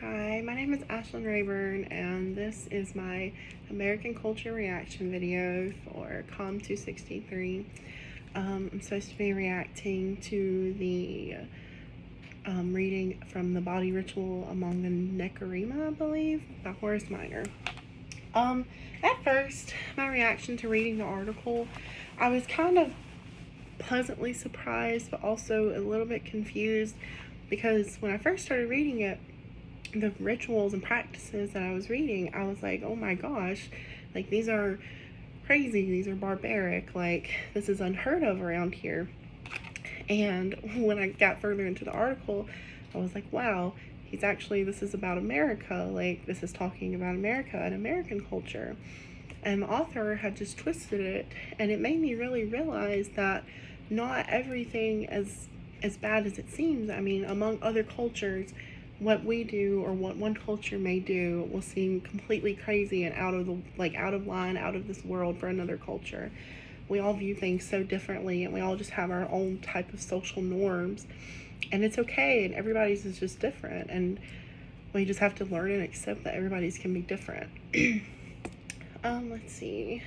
Hi, my name is Ashlyn Rayburn, and this is my American culture reaction video for COM263. I'm supposed to be reacting to the reading from The Body Ritual Among the Necrema, I believe, by Horace Minor. At first, my reaction to reading the article, I was kind of pleasantly surprised, but also a little bit confused, because when I first started reading it, the rituals and practices that I was reading, I was like, oh my gosh, like, these are crazy, these are barbaric, like, this is unheard of around here. And when I got further into the article, I was like, wow, this is about America, like, this is talking about America and American culture. And the author had just twisted it, and it made me really realize that not everything as bad as it seems. I mean, among other cultures, what we do or what one culture may do will seem completely crazy and out of line, out of this world for another culture. We all view things so differently, and we all just have our own type of social norms, and it's okay, and everybody's is just different, and we just have to learn and accept that everybody's can be different. Let's see.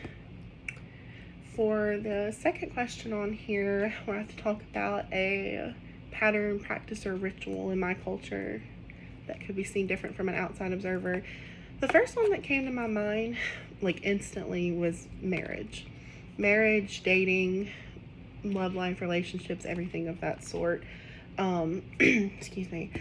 For the second question on here, we have to talk about a pattern, practice, or ritual in my culture that could be seen different from an outside observer. The first one that came to my mind, like, instantly, was marriage. Marriage, dating, love life, relationships, everything of that sort. Excuse me.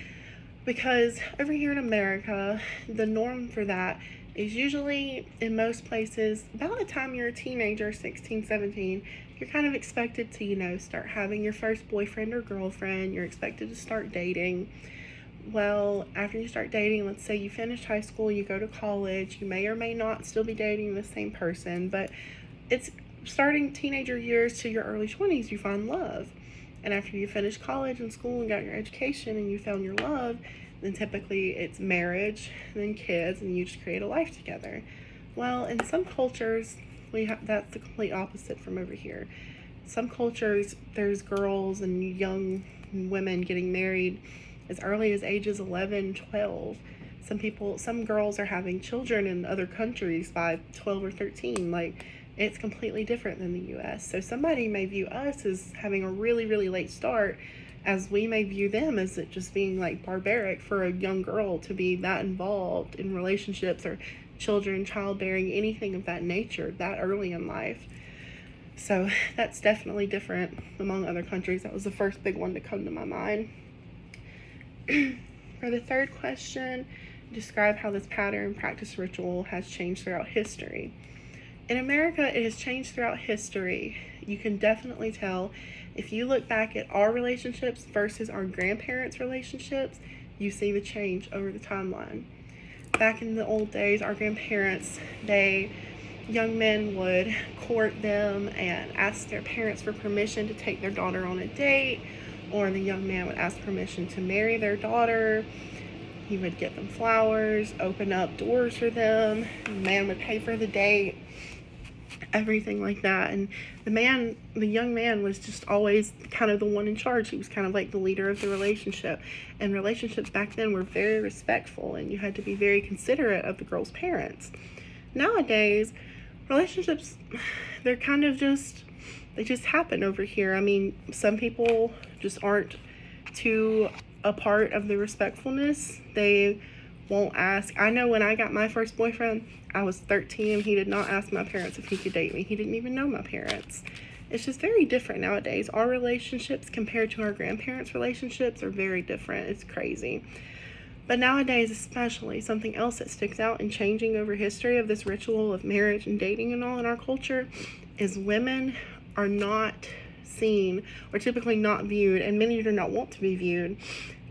Because over here in America, the norm for that is usually, in most places, about the time you're a teenager, 16, 17, you're kind of expected to, start having your first boyfriend or girlfriend. You're expected to start dating. Well, after you start dating, let's say you finish high school, you go to college, you may or may not still be dating the same person, but it's starting teenager years to your early 20s, you find love. And after you finish college and school and got your education and you found your love, then typically it's marriage, and then kids, and you just create a life together. Well, in some cultures, that's the complete opposite from over here. Some cultures, there's girls and young women getting married as early as ages 11, 12. Some girls are having children in other countries by 12 or 13. Like, it's completely different than the US. So somebody may view us as having a really, really late start, as we may view them as it just being, like, barbaric for a young girl to be that involved in relationships or children, childbearing, anything of that nature that early in life. So that's definitely different among other countries. That was the first big one to come to my mind. For the third question, describe how this pattern, practice, ritual has changed throughout history. In America, it has changed throughout history. You can definitely tell if you look back at our relationships versus our grandparents' relationships, you see the change over the timeline. Back in the old days, our grandparents, young men would court them and ask their parents for permission to take their daughter on a date, or the young man would ask permission to marry their daughter. He would get them flowers, open up doors for them. The man would pay for the date, everything like that. And the young man was just always kind of the one in charge. He was kind of like the leader of the relationship. And relationships back then were very respectful, and you had to be very considerate of the girl's parents. Nowadays, relationships, they're kind of they just happen over here. I mean, some people just aren't too a part of the respectfulness. They won't ask. I know when I got my first boyfriend, I was 13. He did not ask my parents if he could date me. He didn't even know my parents. It's just very different nowadays. Our relationships compared to our grandparents' relationships are very different. It's crazy. But nowadays, especially, something else that sticks out in changing over history of this ritual of marriage and dating and all in our culture is women are not seen, or typically not viewed, and many do not want to be viewed,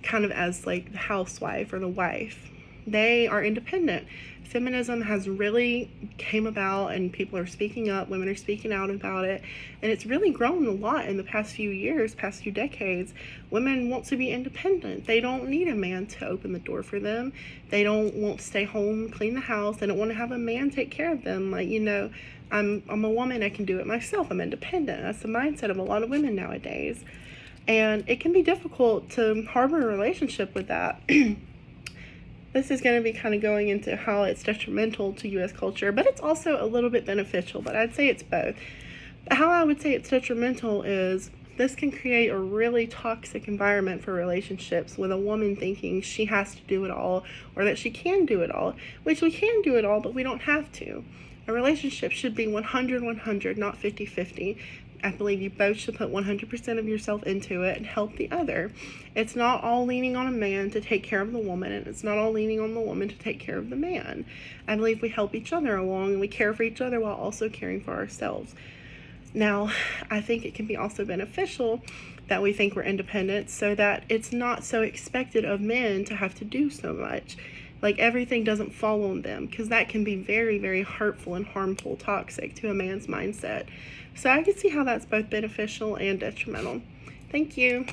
kind of as like the housewife or the wife. They are independent. Feminism has really came about, and people are speaking up, women are speaking out about it, and it's really grown a lot in the past few years, past few decades. Women want to be independent. They don't need a man to open the door for them. They don't want to stay home, clean the house. They don't want to have a man take care of them. Like, I'm a woman, I can do it myself. I'm independent. That's the mindset of a lot of women nowadays. And it can be difficult to harbor a relationship with that. this is going to be kind of going into how it's detrimental to U.S. culture, but it's also a little bit beneficial, but I'd say it's both. But how I would say it's detrimental is this can create a really toxic environment for relationships with a woman thinking she has to do it all or that she can do it all, which we can do it all, but we don't have to. A relationship should be 100-100, not 50-50. I believe you both should put 100% of yourself into it and help the other. It's not all leaning on a man to take care of the woman, and it's not all leaning on the woman to take care of the man. I believe we help each other along and we care for each other while also caring for ourselves. Now, I think it can be also beneficial that we think we're independent so that it's not so expected of men to have to do so much. Like everything doesn't fall on them, because that can be very, very hurtful and harmful, toxic to a man's mindset. So I can see how that's both beneficial and detrimental. Thank you.